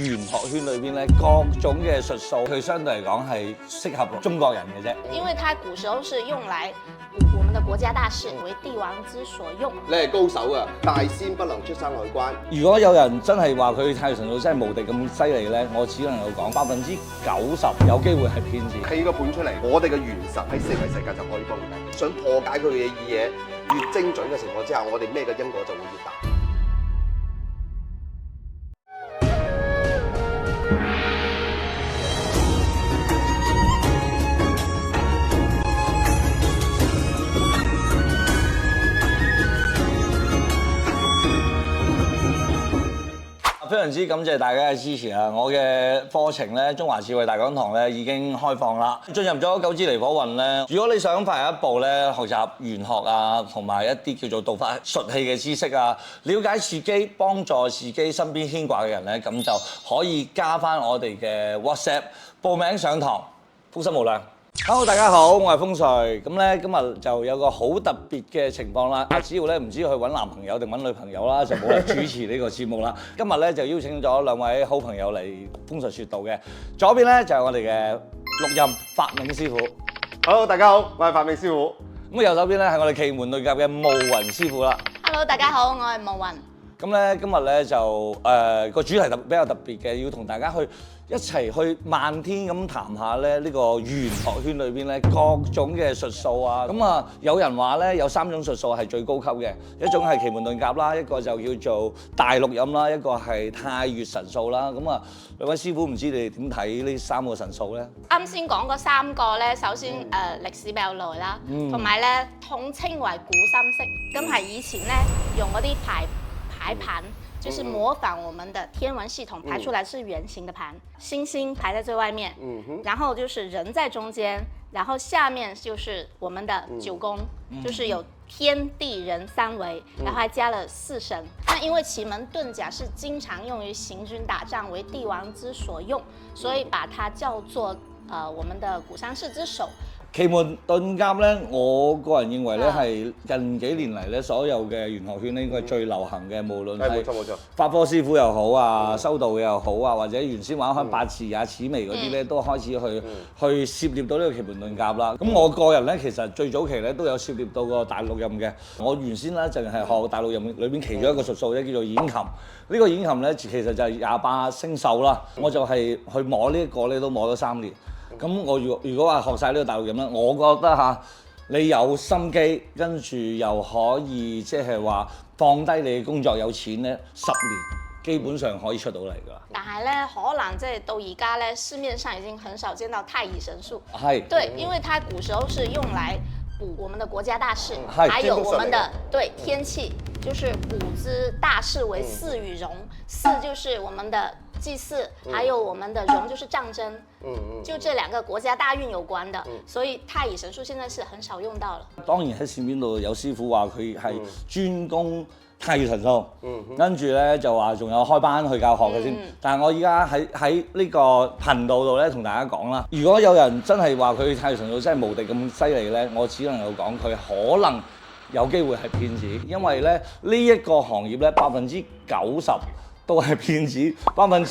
玄學圈裏邊咧，各種嘅術數，佢相對嚟講係適合中國人嘅啫。因為它古時候是用來卜我們的國家大事，為帝王之所用。你係高手啊！大仙不能出山海關。如果有人真係話佢太陽神數真係無敵咁犀利咧，我只能夠講90%有機會係騙子。起個盤出嚟，我哋嘅元神喺四維世界就可以幫佢解。想破解佢嘅嘢越精準嘅情況之下，我哋咩嘅因果就會越大。非常之感謝大家嘅支持啊！我嘅課程咧，中華智慧大講堂咧已經開放啦。進入咗九支離火運咧，如果你想快一步咧，學習玄學啊，同埋一啲叫做道法術器嘅知識啊，了解自己，幫助自己身邊牽掛嘅人咧，咁就可以加翻我哋嘅 WhatsApp 報名上堂，福星無量。Hello， 大家好，我係風水。咁咧今日就有個好特別嘅情況啦。只要咧唔知去揾男朋友定揾女朋友啦，就冇嚟主持呢個節目啦。今日咧就邀請咗兩位好朋友嚟風水説道嘅。左邊咧就係我哋嘅陸任發明師傅。Hello， 大家好，我係發明師傅。咁右手邊咧係我哋奇門遁甲嘅慕雲師傅啦。Hello， 大家好，我係慕雲。咁咧今日咧就個主題比較特別嘅，要同大家去一齊去漫天咁談下咧呢個玄學圈裏邊咧各種嘅術數啊。咁啊有人話咧有3種術數係最高級嘅，一種係奇門遁甲啦，一個就叫做大六壬啦，一個係太乙神數啦。咁啊兩位師傅唔知你哋點睇呢3個神數咧？啱先講嗰3個咧，首先歷史比較耐啦，同埋咧統稱為古三式，咁係以前咧用嗰啲排盤。就是模仿我們的天文系統排出來是圓形的盤，星星排在最外面，然後就是人在中間，然後下面就是我們的9宮，就是有天地人3維，然後還加了4神。那因為奇門遁甲是經常用於行軍打仗，為帝王之所用，所以把它叫做我們的古三式之首。奇門遁甲咧，我個人認為咧係近幾年嚟咧，所有嘅玄學圈咧應該係最流行嘅，無論係法科師傅又好啊，修道嘅又好啊，或者原先玩開八字啊、紫微嗰啲咧，都開始去涉獵到呢個奇門遁甲啦。咁我個人咧，其實最早期咧都有涉獵到個大六壬嘅。我原先咧淨係學大六壬裏邊其中一個術數咧，叫做演琴。呢個演琴咧其實就係28星宿啦。我就係去摸呢一個咧，都摸咗3年。咁我如果話學晒呢個大六壬咧，我覺得嚇你有心機，跟住又可以即係話放低你嘅工作有錢咧，10年基本上可以出到嚟㗎啦。但係咧，可能即係到而家咧，市面上已經很少見到太乙神術。係。對，因為它古時候是用來卜我們的國家大事，還有我們的天氣，就是卜之大事為祀與戎，祀就是我們的祭祀，還有我們的戎就是戰爭，就這2個國家大運有關的，所以太乙神術現在是很少用到了。當然喺市面度有師傅話佢係專攻太乙神數，跟住咧就話仲有開班去教學嘅先。但係我依家喺呢個頻道度咧同大家講啦，如果有人真係話佢太乙神數真係無敵咁犀利咧，我只能夠講佢可能有機會係騙子，因為咧呢一個行業咧90%都係騙子，9%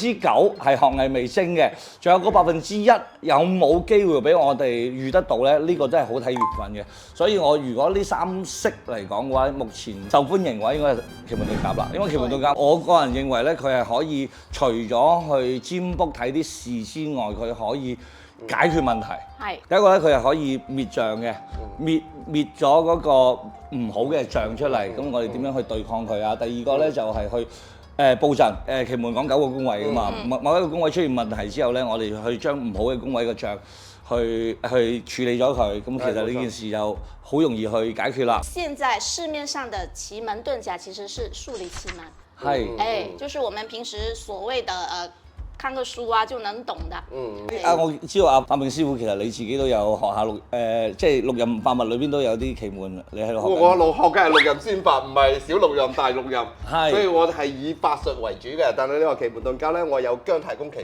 係學藝未精嘅，仲有嗰1%有冇機會俾我哋遇得到咧？呢個真係好睇緣分嘅。所以我如果呢3式嚟講嘅話，目前受歡迎嘅話應該係奇門遁甲啦。因為奇門遁甲，我個人認為咧，佢係可以除咗去占卜睇啲事之外，佢可以解決問題。係。第一個咧，佢係可以滅障嘅，滅咗嗰個唔好嘅障出嚟。咁我哋點樣去對抗佢啊？第二個咧就係去佈陣，奇門講9個宮位㗎嘛，某一個宮位出現問題之後咧，我哋去將唔好嘅宮位嘅象去處理咗佢，咁其實呢件事就好容易去解決啦。現在市面上的奇門遁甲其實是數理奇門，係，就是我們平時所謂的看個書啊就能懂的。我知道發明師傅其實你自己都有學下即係六壬法物裏邊都有啲奇門，你喺度學緊。我學嘅係六壬先法，唔係小六壬、大六壬，所以我係以法術為主嘅。但係你話奇門遁甲咧，我有姜太公奇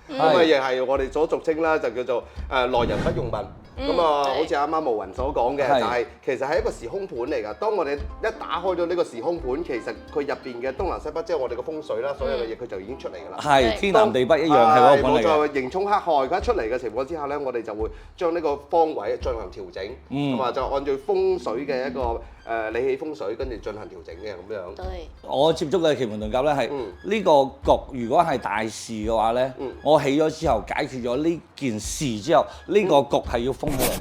門，咁啊亦係我哋所俗稱啦，就叫做來人不用問。咁啊，好似啱啱毛雲所講嘅，就係其實係一個時空盤嚟㗎。當我哋一打開咗呢個時空盤，其實佢入邊嘅東南西北，即係我哋嘅風水啦，所有嘅嘢佢就已經出嚟㗎啦。係天南地北一樣係嗰個盤嚟嘅。冇錯，刑沖克害，佢一出嚟嘅情況之下咧，我哋就會將呢個方位進行調整，咁啊就按照風水嘅一個理氣風水，跟住進行調整嘅咁樣。對，我接觸嘅奇門遁甲咧係呢個局，如果係大事嘅話咧，我起咗之後解決咗呢件事之後，呢個局係要封起嚟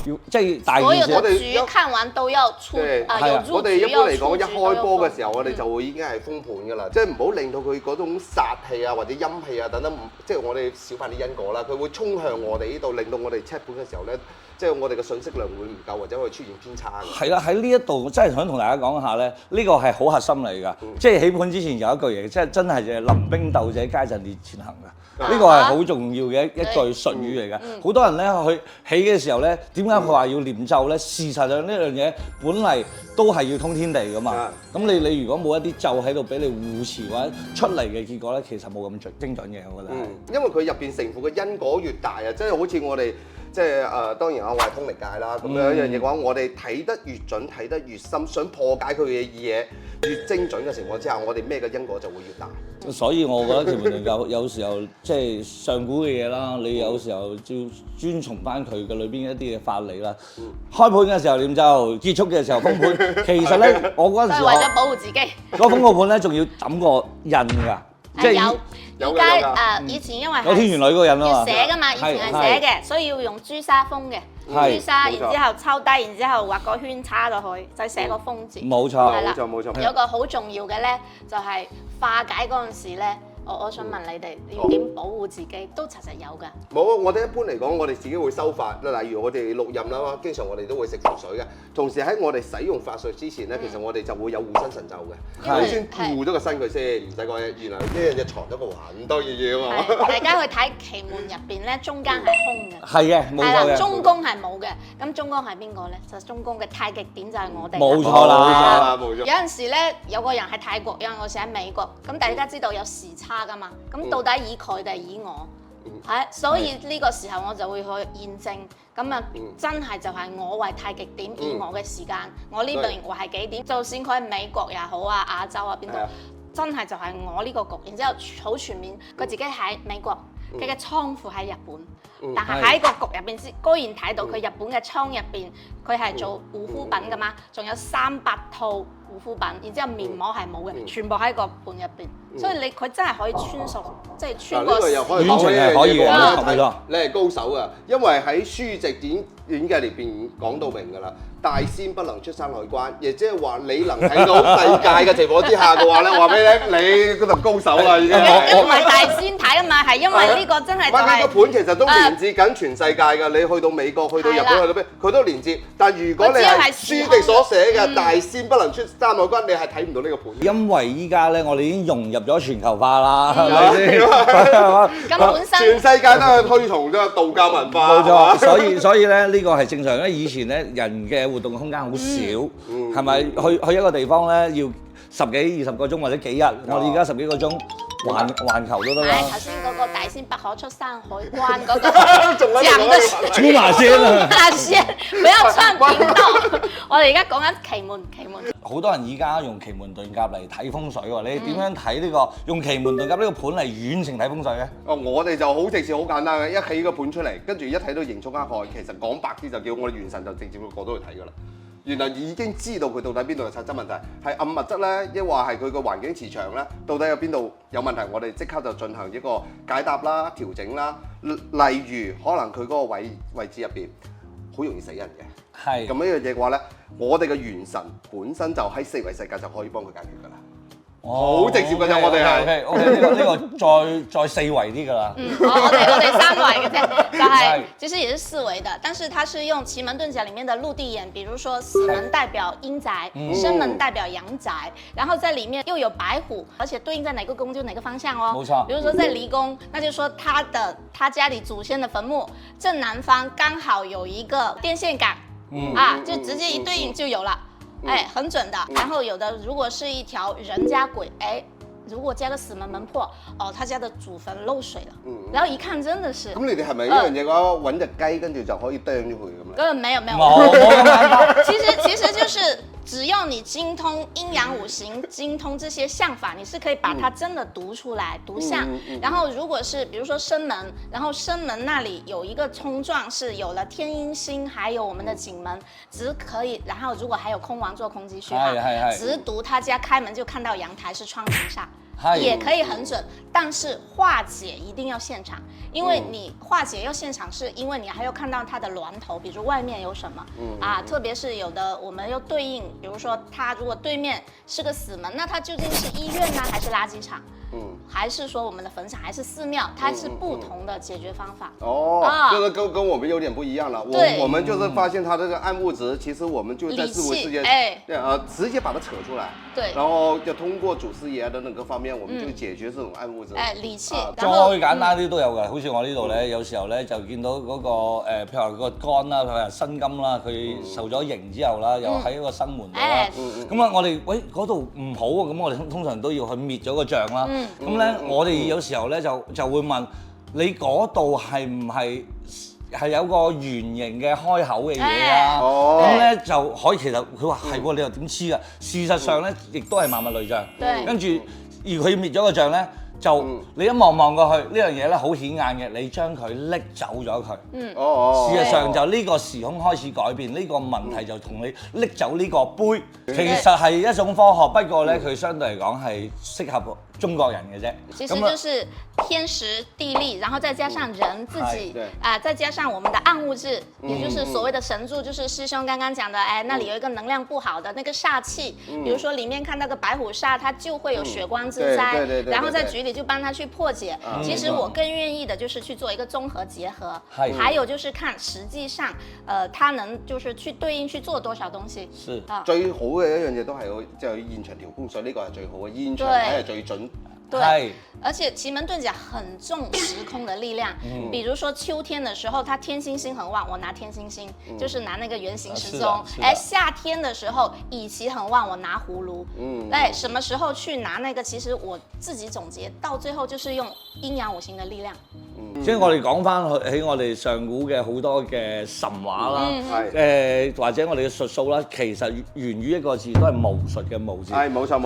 嘅，要即係大件事。所有嘅局看完都要出有入我哋一般嚟講，一開波嘅時候，候，我哋就會已經係封盤㗎啦，即係唔好令到佢嗰種煞氣啊或者陰氣啊等等，即係我哋少犯啲因果啦。佢會衝向我哋呢度，令到我哋 check 盤嘅時候咧，即係我哋嘅信息量會唔夠，或者會出現偏差嘅。係啦，喺呢一度真係想同大家講下咧，呢個係好核心嚟㗎。即係起盤之前有一句嘢，即係真係臨兵鬥者，皆陣列前行㗎。呢個係好重要嘅一句術語嚟㗎。好多人咧去起嘅時候咧，點解佢話要念咒咧？事實上呢樣嘢本嚟都係要通天地㗎嘛。咁你如果冇一啲咒喺度俾你護持或者出嚟嘅結果咧，其實冇咁精準嘅，我覺得係。因為佢入邊承負嘅因果越大啊，即係好似我哋。即係當然我係通力界啦，咁樣一樣嘢嘅話，我哋睇得越準，睇得越深，想破解佢嘅嘢越精準嘅情況之下，我哋咩嘅因果就會越大。所以我覺得奇門遁甲有時候即係上古嘅嘢啦，你有時候要遵從翻佢嘅裏邊一啲嘅法理啦。開盤嘅時候念咒，結束嘅時候封盤。其實咧，我嗰陣時都係為咗保護自己。嗰封個盤咧，仲要抌個印㗎。即係有，而家以前因為有天元女嗰個印啊嘛，要寫㗎嘛，以前係寫嘅，所以要用朱砂封嘅，朱砂，然之後抽低，然之後畫個圈叉落去，就寫個封字。冇錯，冇錯。有個好重要嘅咧，就係化解嗰陣時咧。我想問你哋要點保護自己？都其實有㗎。冇啊！我哋一般嚟講，我哋自己會修法。例如我哋錄音啦，經常我哋都會食符水嘅。同時喺我哋使用法術之前咧，其實我哋就會有護身神咒嘅。你先護咗個身佢先，唔使講嘢。原來呢樣嘢藏咗個很多嘢啊嘛。大家去睇奇門入邊咧，中間係空嘅。係嘅，冇錯嘅。中宮係冇嘅。咁中宮係邊個咧？就中宮嘅太極點就係我哋。冇錯啦，冇錯。有陣時咧，有個人喺泰國，有陣時喺美國。咁大家知道有時差㗎嘛？咁到底以佢定係以我？係，所以呢個時候我就會去驗證。咁啊，真係就係我為太極點，以我嘅時間，我呢邊為係幾點？就算佢喺美國也好啊，亞洲啊邊度，真係就係我呢個局。然之後好全面，佢自己喺美國，佢嘅倉庫喺日本，但係喺個局入邊先，居然睇到佢日本嘅倉入邊，佢係做護膚品㗎嘛，仲有300套護膚品，然之後面膜係冇嘅，全部喺個盤入邊。所以佢真係可以穿熟，即係穿過。完全係可以嘅，冇錯。你係高手啊！因為喺書籍典嘅裏邊講到明㗎啦，大仙不能出山海關，亦即係話你能睇到世界嘅情況之下嘅話咧，我話俾你聽，你嗰度高手啦已經。唔係大仙睇啊嘛，係因為呢個真係就係。呢個盤其實都連接緊全世界㗎，你去到美國、去到日本、去到咩，佢都連接。但如果你係書籍所寫嘅大仙不能出山海關，你係睇唔到呢個盤。因為依家咧，我哋已經融入咗全球化啦，係咪先？咁本身全世界都係推崇咗道教文化。冇錯，所以咧呢個係正常，因為以前咧人嘅活動空間好少，係咪？去一個地方咧要10幾20個鐘或者幾日，我哋而家10幾個鐘環球都得啦。頭先嗰個大仙不可出山海關嗰個講的出馬仙啊！馬仙，不要串頻道。我哋而家講緊奇門。好多人而家用奇門遁甲嚟睇風水喎，你點樣睇呢個用奇門遁甲呢個盤嚟遠程睇風水咧？我哋就好直接好簡單嘅，一起個盤出嚟，跟住一睇到刑沖克害，其實講白啲就叫我哋元神就直接過到去睇㗎啦。原來已經知道佢到底邊度有實質問題，係暗物質咧，抑或係佢個環境磁場咧，到底有邊度有問題，我哋即刻就進行一個解答啦、調整啦。例如可能佢嗰個位置入邊好容易死人嘅，係咁呢樣嘢嘅話咧，我哋嘅元神本身就喺四維世界就可以幫佢解決㗎啦。好直接㗎啫，我哋係。呢個再四維啲㗎啦。我哋3維嘅啫，就係其實也是4維的，但是它是用奇門遁甲裡面的陸地眼，比如說死門代表陰宅，生門代表陽宅，然後在裡面又有白虎，而且對應在哪個宮就哪個方向哦。冇錯。比如說在離宮，那就說他家裡祖先的墳墓正南方剛好有一個電線桿，就直接一對應就有了。很準的。然後有的如果是一條人家軌，如果加個死門門破，哦，他家的祖墳漏水了，然後一看真的是。咁你哋係咪一樣嘢嘅話，揾隻雞跟住就可以啄咗佢咁咧？沒有，冇咁簡單。其實就是只要你精通陰陽五行，精通這些相法，你是可以把它真的讀出來，讀相。然後如果是比如說生門，然後生門那裡有一個衝撞是有了天陰星，還有我們的景門，只可以，然後如果還有空王做空機序號，直讀他家開門就看到陽台是窗明煞，也可以很準。但是化解一定要現場，因為你化解要現場，是因為你還要看到它的巒頭，比如外面有什麼，特別是有的我們要對應，比如說它如果對面是個死門，那它究竟是醫院呢，還是垃圾場？還是說我們的墳場，還是寺廟，它是不同的解決方法。就是跟我們有點不一樣了。我們就是發現它這個暗物質，其實我們就在四維世界，直接把它扯出來。對。然後就通過祖師爺的那個方面，我們就解決這種暗物質。理氣。再簡單啲都有嘅，好似我呢度咧，有時候咧就見到嗰個譬如話個肝啦，譬如話辛金啦，佢受咗刑之後啦，又喺個生門度啦。咁啊，我哋嗰度唔好啊，咁我哋通常都要去滅咗個像啦。咁咧，我哋有時候咧就會問你嗰度係唔係有個圓形嘅開口嘅嘢啊？咁咧就可以，其實佢話係喎，你又點知啊？事實上咧，亦都係萬物類象。跟住而佢滅咗個像咧，就你一望過去，呢樣嘢咧好顯眼嘅，你將佢拎走咗佢。事實上就呢個時空開始改變，呢個問題就同你拎走呢個杯，其實係一種科學，不過咧佢相對嚟講係適合中國人嘅啫。其實就是天時地利，然後再加上人自己再加上我們的暗物質，也就是所謂的神柱，就是師兄剛剛講的，那裡有一個能量不好的那個煞氣，比如說裡面看到個白虎煞，它就會有血光之災，然後在局裡就幫他去破解。其實我更願意的就是去做一個綜合結合，還有就是看實際上，它能就是去對應去做多少東西。是最好嘅一樣嘢都係即係現場調風水，呢個係最好嘅，現場睇係最準。對，而且奇門遁甲很重時空的力量，比如說秋天的時候，它天星星很旺，我拿天星星，就是拿那個圓形時鐘。夏天的時候乙祺很旺，我拿葫蘆。什麼時候去拿那個？其實我自己總結到最後就是用陰陽五行的力量。即係我哋講翻喺我哋上古嘅好多嘅神話啦，或者我哋嘅術數啦，其實源於一個字，都係巫術嘅巫字。係冇錯。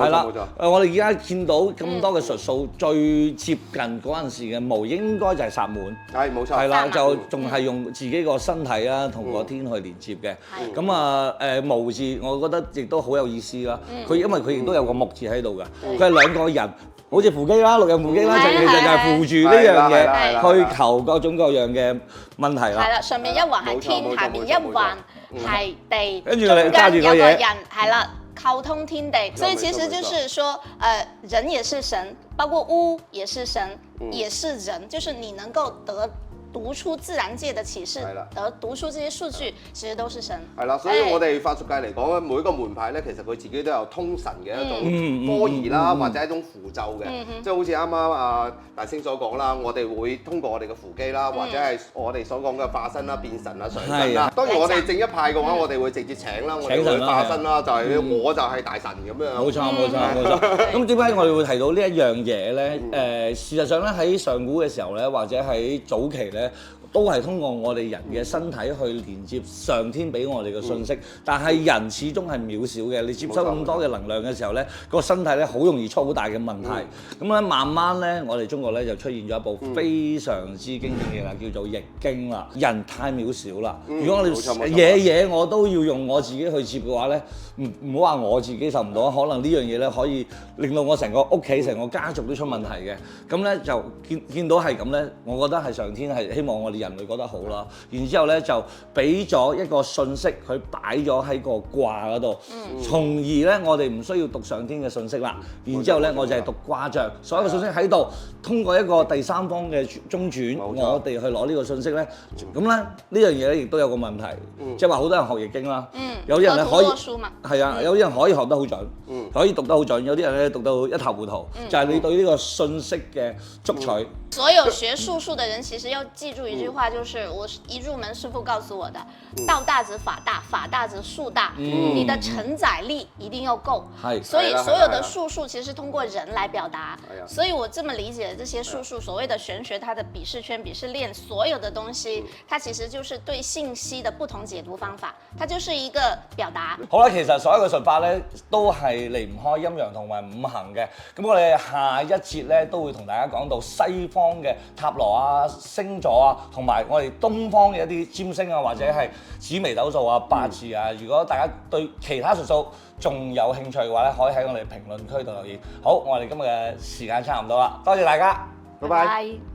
我哋而家見到咁多嘅術數，最接近嗰陣時嘅巫，應該就係薩滿。係冇錯。係啦，就仲係用自己個身體啦，同個天去連接嘅。咁啊巫字，我覺得亦都好有意思啦。因為佢亦都有個木字喺度㗎，佢係兩個人。好似扶乩啦，六壬扶乩啦，其實就係扶住呢樣嘢去求各種各樣嘅問題啦。係啦，上面一橫係天，下面一橫係地，跟住你揸住個嘢，人係啦，溝通天地。所以其實就是說，人也是神，包括巫也是神，也是人，就是你能夠讀出自然界的啟示，讀出這些數據，其實都是神。係啦，所以我哋法術界嚟講咧，每一個門派咧，其實佢自己都有通神嘅一種科儀啦，或者一種符咒嘅。即係好似啱啱阿大星所講啦，我哋會通過我哋嘅扶乩啦，或者係我哋所講嘅化身啦、變神啦、上身啦。當然我哋正一派嘅話，我哋會直接請啦，我哋會化身啦，就係我就係大神咁樣。冇錯。咁點解我哋會提到呢一樣嘢咧？事實上咧，喺上古嘅時候咧，或者喺早期咧，都係通過我哋人嘅身體去連接上天俾我哋嘅信息，但係人始終係渺小嘅，你接收咁多嘅能量嘅時候咧，個身體咧好容易出好大嘅問題。咁咧慢慢咧，我哋中國咧就出現咗一部非常之經典嘅啦，叫做《易經》啦。人太渺小啦，如果我哋嘢我都要用我自己去接嘅話咧，唔好話我自己受唔到，可能呢樣嘢咧可以令到我成個屋企、成個家族都出問題嘅。咁咧就見到係咁咧，我覺得係上天係希望我哋人類覺得好啦。然之後咧就俾咗一個信息，佢擺咗喺個卦嗰度，從而咧我哋唔需要讀上天嘅信息啦。然之後咧我就係讀卦象，所有嘅信息喺度，通過一個第三方嘅中轉，我哋去攞呢個信息咧。咁咧呢樣嘢咧亦都有個問題，即係話好多人學易經啦，有啲人咧可以係啊，有啲人可以學得好準，可以讀得好準，有啲人咧讀到一頭糊塗，就係你對呢個信息嘅捉取。所有學術數的人其實要記住一句話，就是我一入門師傅告訴我的，道大則法大，法大則術大，你的承載力一定要夠。所以所有的術數其實是通過人來表達。所以我這麼理解這些術數，所謂的玄學，它的鄙視圈、鄙視鏈，所有的東西，它其實就是對信息的不同解讀方法，它就是一個表達。好啦，其實所有嘅術法咧都係離唔開陰陽同埋五行嘅。咁我哋下一節咧都會同大家講到西方嘅塔羅啊、星座啊，同埋我哋東方嘅一啲占星啊，或者係紫微斗數啊、八字啊。如果大家對其他術數仲有興趣嘅話咧，可以喺我哋評論區度留言。好，我哋今日嘅時間差唔多啦，多謝大家，拜拜。